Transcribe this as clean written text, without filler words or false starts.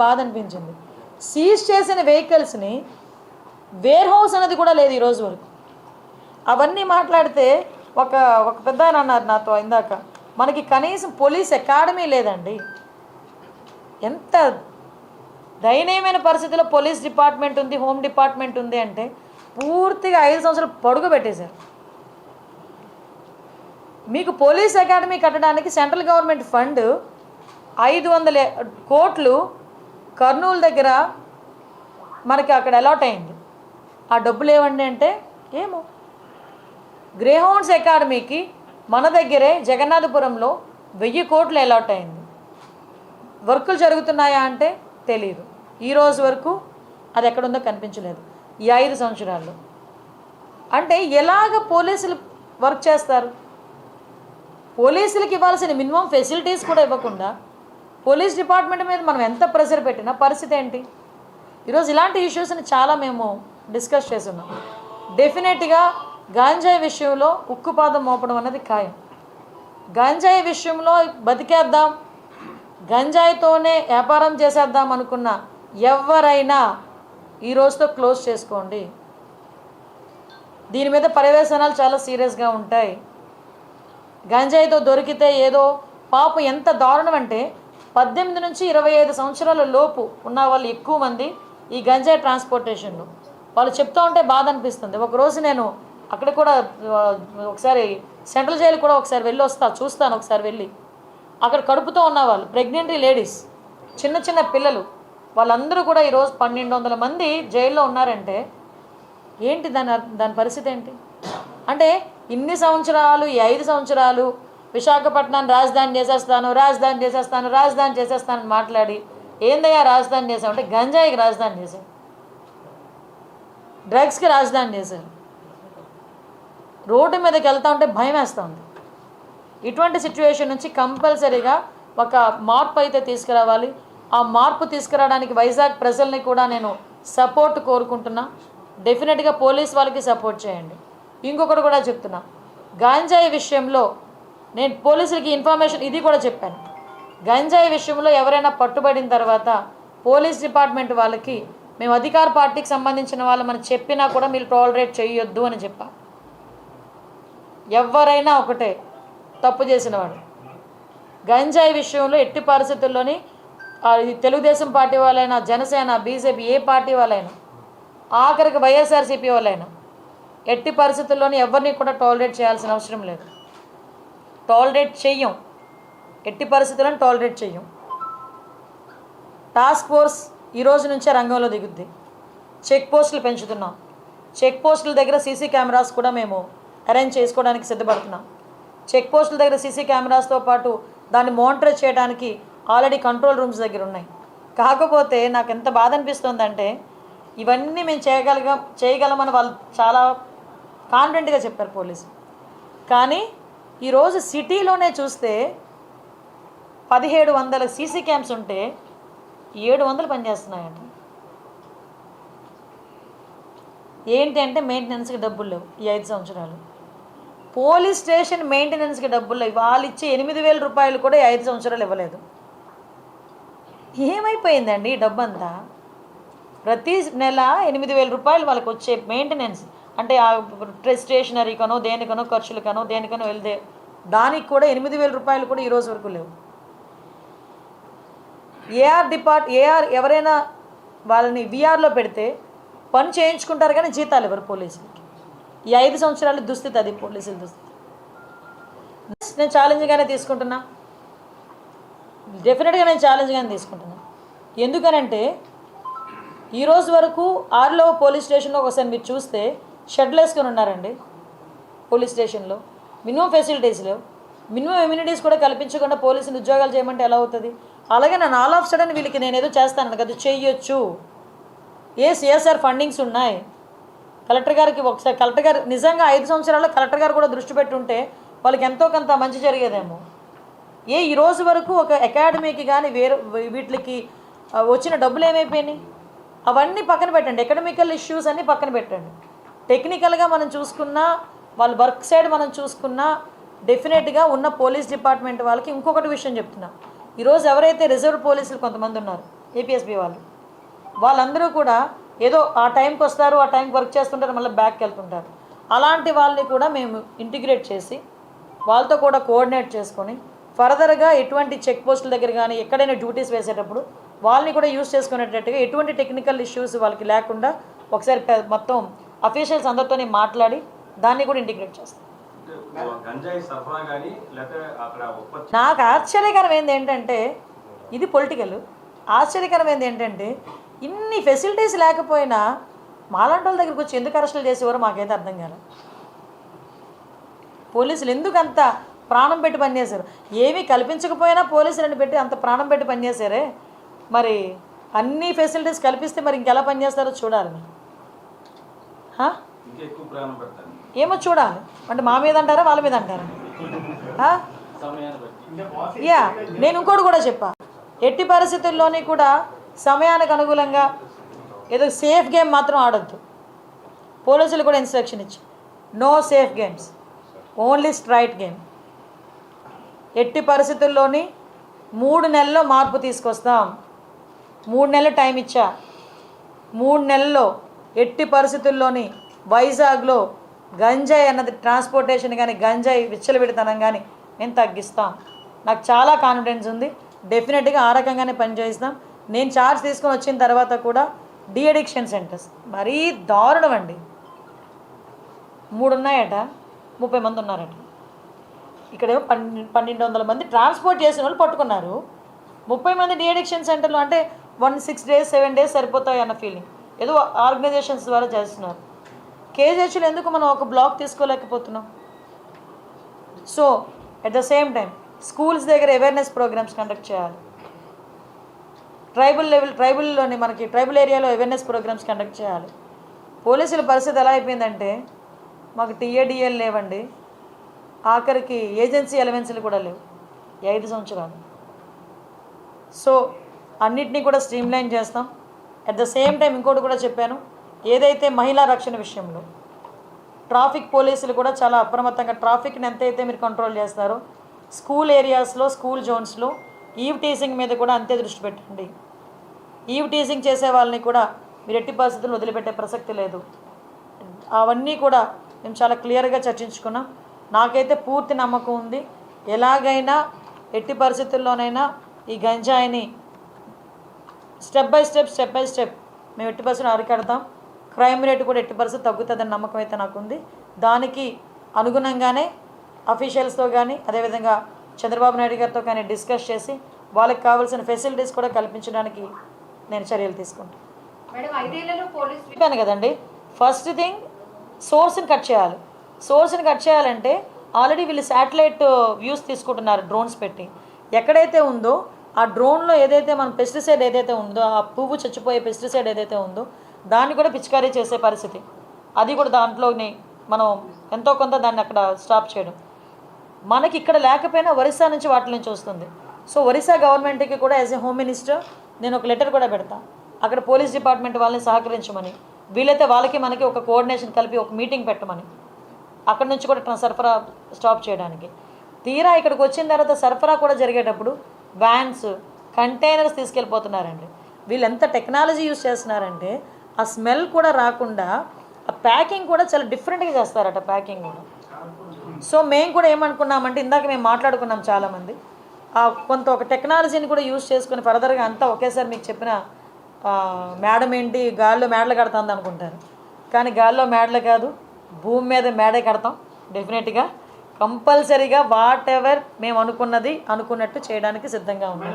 బాధ అనిపించింది. సీజ్ చేసిన వెహికల్స్ని వేర్ హౌస్ అనేది కూడా లేదు ఈరోజు వరకు. అవన్నీ మాట్లాడితే ఒక పెద్ద ఆయన అన్నారు నాతో ఇందాక, మనకి కనీసం పోలీస్ అకాడమీ లేదండి. ఎంత దయనీయమైన పరిస్థితుల్లో పోలీస్ డిపార్ట్మెంట్ ఉంది, హోమ్ డిపార్ట్మెంట్ ఉంది అంటే పూర్తిగా 5 సంవత్సరాలు పొడుగు పెట్టేశారు. మీకు పోలీస్ అకాడమీ కట్టడానికి సెంట్రల్ గవర్నమెంట్ ఫండ్ 500 కోట్లు కర్నూలు దగ్గర మనకి అక్కడ అలాట్ అయింది. ఆ డబ్బులు ఏమండి అంటే ఏమో. గ్రేహౌండ్స్ అకాడమీకి మన దగ్గరే జగన్నాథపురంలో 1000 కోట్లు అలాట్ అయింది. వర్కులు జరుగుతున్నాయా అంటే తెలియదు. ఈరోజు వరకు అది ఎక్కడుందో కనిపించలేదు ఈ 5 సంవత్సరాల్లో. అంటే ఎలాగ పోలీసులు వర్క్ చేస్తారు? పోలీసులకు ఇవ్వాల్సిన మినిమం ఫెసిలిటీస్ కూడా ఇవ్వకుండా పోలీస్ డిపార్ట్మెంట్ మీద మనం ఎంత ప్రెషర్ పెట్టినా పరిస్థితి ఏంటి? ఈరోజు ఇలాంటి ఇష్యూస్ని చాలా మేము డిస్కస్ చేస్తున్నాం. డెఫినెట్గా గాంజాయి విషయంలో ఉక్కుపాదం మోపడం అనేది ఖాయం. గంజాయి విషయంలో బతికేద్దాం, గంజాయితోనే వ్యాపారం చేసేద్దాం అనుకున్న ఎవరైనా ఈ రోజుతో క్లోజ్ చేసుకోండి. దీని మీద పర్యవేక్షణాలు చాలా సీరియస్గా ఉంటాయి. గంజాయితో దొరికితే ఏదో పాపం ఎంత దారుణం అంటే 18 నుంచి 25 సంవత్సరాల లోపు ఉన్న వాళ్ళు ఎక్కువ మంది ఈ గంజాయి ట్రాన్స్పోర్టేషన్లో వాళ్ళు చెప్తూ ఉంటే బాధ అనిపిస్తుంది. ఒకరోజు నేను అక్కడ కూడా ఒకసారి సెంట్రల్ జైలు కూడా ఒకసారి వెళ్ళి చూస్తాను. ఒకసారి వెళ్ళి అక్కడ కడుపుతో ఉన్నవాళ్ళు, ప్రెగ్నెంట్ లేడీస్, చిన్న చిన్న పిల్లలు, వాళ్ళందరూ కూడా ఈరోజు 1200 మంది జైల్లో ఉన్నారంటే ఏంటి దాని పరిస్థితి ఏంటి? అంటే ఇన్ని సంవత్సరాలు, ఈ 5 సంవత్సరాలు విశాఖపట్నాన్ని రాజధాని చేసేస్తాను మాట్లాడి ఏందయ్యా రాజధాని చేసామంటే గంజాయికి రాజధాని చేశారు, డ్రగ్స్కి రాజధాని చేశారు. రోడ్డు మీదకి వెళ్తూ ఉంటే భయం వేస్తూ ఉంది. ఇటువంటి సిచ్యువేషన్ నుంచి కంపల్సరీగా ఒక మార్పు అయితే తీసుకురావాలి. ఆ మార్పు తీసుకురావడానికి వైజాగ్ ప్రజల్ని కూడా నేను సపోర్ట్ కోరుకుంటున్నా. డెఫినెట్గా పోలీస్ వాళ్ళకి సపోర్ట్ చేయండి. ఇంకొకటి కూడా చెప్తున్నా, గంజాయి విషయంలో నేను పోలీసులకి ఇన్ఫర్మేషన్ ఇది కూడా చెప్పాను. గంజాయి విషయంలో ఎవరైనా పట్టుబడిన తర్వాత పోలీస్ డిపార్ట్మెంట్ వాళ్ళకి మేము అధికార పార్టీకి సంబంధించిన వాళ్ళమని చెప్పినా కూడా మీరు టాలరేట్ చేయొద్దు అని చెప్పా. ఎవరైనా ఒకటే తప్పు చేసినవాడు. గంజాయి విషయంలో ఎట్టి పరిస్థితుల్లోని తెలుగుదేశం పార్టీ వాళ్ళైనా, జనసేన, బీజేపీ ఏ పార్టీ వాళ్ళైనా, ఆఖరికి వైఎస్ఆర్సీపీ వాళ్ళైనా ఎట్టి పరిస్థితుల్లోని ఎవరిని కూడా టాలరేట్ చేయాల్సిన అవసరం లేదు. టాలరేట్ చెయ్యం, ఎట్టి పరిస్థితులను టాలరేట్ చెయ్యం. టాస్క్ ఫోర్స్ ఈ రోజు నుంచే రంగంలో దిగుద్ది. చెక్ పోస్టులు పెంచుతున్నాం. చెక్ పోస్టుల దగ్గర సీసీ కెమెరాస్ కూడా మేము అరేంజ్ చేసుకోవడానికి సిద్ధపడుతున్నాం. చెక్ పోస్టుల దగ్గర సీసీ కెమెరాస్తో పాటు దాన్ని మానిటర్ చేయడానికి ఆల్రెడీ కంట్రోల్ రూమ్స్ దగ్గర ఉన్నాయి. కాకపోతే నాకు ఎంత బాధ అనిపిస్తుందంటే ఇవన్నీ మేము చేయగలమని వాళ్ళు చాలా కాన్ఫిడెంట్గా చెప్పారు పోలీసు. కానీ ఈరోజు సిటీలోనే చూస్తే 1700 సీసీ క్యామ్స్ ఉంటే 700 పనిచేస్తున్నాయంట. ఏంటి అంటే మెయింటెనెన్స్కి డబ్బులు లేవు. ఈ 5 సంవత్సరాలు పోలీస్ స్టేషన్ మెయింటెనెన్స్కి డబ్బులు లేవు. వాళ్ళు ఇచ్చే 8000 రూపాయలు కూడా 5 సంవత్సరాలు ఇవ్వలేదు. ఏమైపోయిందండి ఈ డబ్బంతా? ప్రతి నెల 8000 రూపాయలు వాళ్ళకి వచ్చే మెయింటెనెన్స్ అంటే స్టేషనరీకనో దేనికనో ఖర్చులకనో దేనికనో వెళ్తే దానికి కూడా 8000 రూపాయలు కూడా ఈరోజు వరకు లేవు. ఏఆర్ ఎవరైనా వాళ్ళని విఆర్లో పెడితే పని చేయించుకుంటారు కానీ జీతాలు ఎవరు పోలీసులకి? ఈ 5 సంవత్సరాలు దుస్థితి అది పోలీసుల దుస్థితి. నేను ఛాలెంజ్గానే తీసుకుంటున్నా. డెఫినెట్గా నేను ఛాలెంజ్గానే తీసుకుంటున్నా. ఎందుకనంటే ఈరోజు వరకు 6లో పోలీస్ స్టేషన్లో ఒకసారి మీరు చూస్తే షెడ్లు వేసుకొని ఉన్నారండి. పోలీస్ స్టేషన్లో మినిమం ఫెసిలిటీస్ లేవు. మినిమం ఇమ్యూనిటీస్ కూడా కల్పించకుండా పోలీసులు ఉద్యోగాలు చేయమంటే ఎలా అవుతుంది? అలాగే నన్ను ఆల్ ఆఫ్ సడన్ వీళ్ళకి నేను ఏదో చేస్తాను కదా, చెయ్యొచ్చు. సిఎస్ఆర్ ఫండింగ్స్ ఉన్నాయి. కలెక్టర్ గారికి ఒకసారి కలెక్టర్ గారు నిజంగా 5 సంవత్సరాల్లో కలెక్టర్ గారు కూడా దృష్టి పెట్టుంటే వాళ్ళకి ఎంతో కొంత మంచి జరిగేదేమో. ఈ రోజు వరకు ఒక అకాడమీకి కానీ వీటికి వచ్చిన డబ్బులు ఏమైపోయినాయి? అవన్నీ పక్కన పెట్టండి. ఎకడమికల్ ఇష్యూస్ అన్నీ పక్కన పెట్టండి. టెక్నికల్గా మనం చూసుకున్నా, వాళ్ళ వర్క్ సైడ్ మనం చూసుకున్నా డెఫినెట్గా ఉన్న పోలీస్ డిపార్ట్మెంట్ వాళ్ళకి ఇంకొకటి విషయం చెప్తున్నా. ఈరోజు ఎవరైతే రిజర్వ్ పోలీసులు కొంతమంది ఉన్నారు, ఏపీఎస్బి వాళ్ళందరూ కూడా ఏదో ఆ టైంకి వస్తారు, ఆ టైంకి వర్క్ చేస్తుంటారు, మళ్ళీ బ్యాక్కి వెళ్తుంటారు. అలాంటి వాళ్ళని కూడా మేము ఇంటిగ్రేట్ చేసి వాళ్ళతో కూడా కోఆర్డినేట్ చేసుకొని ఫర్దర్గా ఎటువంటి చెక్ పోస్టుల దగ్గర కానీ ఎక్కడైనా డ్యూటీస్ వేసేటప్పుడు వాళ్ళని కూడా యూజ్ చేసుకునేటట్టుగా ఎటువంటి టెక్నికల్ ఇష్యూస్ వాళ్ళకి లేకుండా ఒకసారి మొత్తం అఫీషియల్స్ అందరితోనే మాట్లాడి దాన్ని కూడా ఇంటిగ్రేట్ చేస్తాం. నాకు ఆశ్చర్యకరమైంది ఏంటంటే, ఇది పొలిటికల్, ఆశ్చర్యకరమైంది ఏంటంటే ఇన్ని ఫెసిలిటీస్ లేకపోయినా మాలాంటి వాళ్ళ దగ్గరికి వచ్చి ఎందుకు అరెస్టులు చేసేవారో మాకైతే అర్థం కాదు. పోలీసులు ఎందుకు అంత ప్రాణం పెట్టి పనిచేశారు? ఏమీ కల్పించకపోయినా పోలీసులను పెట్టి అంత ప్రాణం పెట్టి పనిచేశారే, మరి అన్ని ఫెసిలిటీస్ కల్పిస్తే మరి ఇంకెలా పనిచేస్తారో చూడాలి. ఏమో చూడాలి. అంటే మా మీద అంటారా వాళ్ళ మీద అంటారా? యా, నేను ఇంకోటి కూడా చెప్పా, ఎట్టి పరిస్థితుల్లోని కూడా సమయానికి అనుకూలంగా ఏదో సేఫ్ గేమ్ మాత్రం ఆడొద్దు. పోలీసులు కూడా ఇన్స్ట్రక్షన్ ఇచ్చి no safe games, only straight game. ఎట్టి పరిస్థితుల్లోని 3 నెలల్లో మార్పు తీసుకొస్తాం. 3 నెలలు టైం ఇచ్చా. 3 నెలల్లో ఎట్టి పరిస్థితుల్లోని వైజాగ్లో గంజాయి అన్నది ట్రాన్స్పోర్టేషన్ కానీ గంజాయి విచ్చలవిడితనం కానీ మేము తగ్గిస్తాం. నాకు చాలా కాన్ఫిడెన్స్ ఉంది. డెఫినెట్గా ఆ రకంగానే పనిచేస్తాం. నేను ఛార్జ్ తీసుకొని వచ్చిన తర్వాత కూడా డీ అడిక్షన్ సెంటర్స్ మరీ దారుణం అండి. 3 ఉన్నాయట, 30 మంది ఉన్నారట. ఇక్కడేమో 1200 మంది ట్రాన్స్పోర్ట్ చేసిన వాళ్ళు పట్టుకున్నారు. 30 మంది డీ అడిక్షన్ సెంటర్లు అంటే 6 days 7 days సరిపోతాయి అన్న ఫీలింగ్ ఏదో ఆర్గనైజేషన్స్ ద్వారా చేస్తున్నారు. కేజీహెచ్లో ఎందుకు మనం ఒక బ్లాక్ తీసుకోలేకపోతున్నాం? So at the same time schools దగ్గర అవేర్నెస్ ప్రోగ్రామ్స్ కండక్ట్ చేయాలి. ట్రైబల్లోని మనకి ట్రైబల్ ఏరియాలో అవేర్నెస్ ప్రోగ్రామ్స్ కండక్ట్ చేయాలి. పోలీసుల పరిస్థితి ఎలా అయిపోయిందంటే, మాకు టీఏడిఎల్ లేవండి, ఆఖరికి ఏజెన్సీ ఎలవెన్స్లు కూడా లేవు 5 సంవత్సరాలు. సో అన్నిటినీ కూడా స్ట్రీమ్లైన్ చేస్తాం. అట్ ద సేమ్ టైం ఇంకోటి కూడా చెప్పాను, ఏదైతే మహిళా రక్షణ విషయంలో ట్రాఫిక్ పోలీసులు కూడా చాలా అప్రమత్తంగా ట్రాఫిక్ని ఎంతైతే మీరు కంట్రోల్ చేస్తారో స్కూల్ ఏరియాస్లో స్కూల్ జోన్స్లో ఈవ్ టీజింగ్ మీద కూడా అంతే దృష్టి పెట్టండి. ఈవ్ టీజింగ్ చేసే వాళ్ళని కూడా మీరు ఎట్టి పరిస్థితుల్లో వదిలిపెట్టే ప్రసక్తి లేదు. అవన్నీ కూడా మేము చాలా క్లియర్గా చర్చించుకున్నాం. నాకైతే పూర్తి నమ్మకం ఉంది, ఎలాగైనా ఎట్టి పరిస్థితుల్లోనైనా ఈ గంజాయిని స్టెప్ బై స్టెప్ మేము ఎట్టి పరిస్థితులు అరికడతాం. క్రైమ్ రేటు కూడా ఎట్టి పరిస్థితి తగ్గుతుందని నమ్మకం అయితే నాకు ఉంది. దానికి అనుగుణంగానే అఫీషియల్స్తో కానీ అదేవిధంగా చంద్రబాబు నాయుడు గారితో కానీ డిస్కస్ చేసి వాళ్ళకి కావాల్సిన ఫెసిలిటీస్ కూడా కల్పించడానికి నేను చర్యలు తీసుకుంటాను. చెప్పాను కదండి, ఫస్ట్ థింగ్ సోర్స్ని కట్ చేయాలి. సోర్స్ని కట్ చేయాలంటే ఆల్రెడీ వీళ్ళు శాటిలైట్ వ్యూస్ తీసుకుంటున్నారు డ్రోన్స్ పెట్టి. ఎక్కడైతే ఉందో ఆ డ్రోన్లో ఏదైతే మన పెస్టిసైడ్ ఏదైతే ఉందో, ఆ పువ్వు చచ్చిపోయే పెస్టిసైడ్ ఏదైతే ఉందో దాన్ని కూడా పిచికారీ చేసే పరిస్థితి, అది కూడా దాంట్లోనే మనం ఎంతో కొంత దాన్ని అక్కడ స్టాప్ చేయడం. మనకి ఇక్కడ లేకపోయినా ఒరిస్సా నుంచి వాటి నుంచి వస్తుంది. సో ఒరిస్సా గవర్నమెంట్కి కూడా యాజ్ ఎ హోమ్ మినిస్టర్ నేను ఒక లెటర్ కూడా పెడతాను, అక్కడ పోలీస్ డిపార్ట్మెంట్ వాళ్ళని సహకరించమని, వీలైతే వాళ్ళకి మనకి ఒక కోఆర్డినేషన్ కలిపి ఒక మీటింగ్ పెట్టమని, అక్కడ నుంచి కూడా సరఫరా స్టాప్ చేయడానికి. తీరా ఇక్కడికి వచ్చిన తర్వాత సరఫరా కూడా జరిగేటప్పుడు వ్యాన్స్ కంటైనర్స్ తీసుకెళ్ళిపోతున్నారండి. వీళ్ళు ఎంత టెక్నాలజీ యూజ్ చేస్తున్నారంటే ఆ స్మెల్ కూడా రాకుండా ఆ ప్యాకింగ్ కూడా చాలా డిఫరెంట్గా చేస్తారట ప్యాకింగ్ కూడా. సో మేము కూడా ఏమనుకున్నామంటే, ఇందాక మేము మాట్లాడుకున్నాం చాలామంది, కొంత ఒక టెక్నాలజీని కూడా యూజ్ చేసుకుని ఫర్దర్గా అంతా ఒకేసారి మీకు చెప్పిన మేడం ఏంటి గాల్లో మేడలు కడతాంది అనుకుంటారు, కానీ గాల్లో మేడలు కాదు, భూమి మీద మేడే కడతాం. డెఫినెట్గా కంపల్సరీగా వాట్ ఎవర్ మేము అనుకున్నది అనుకున్నట్టు చేయడానికి సిద్ధంగా ఉన్నాం.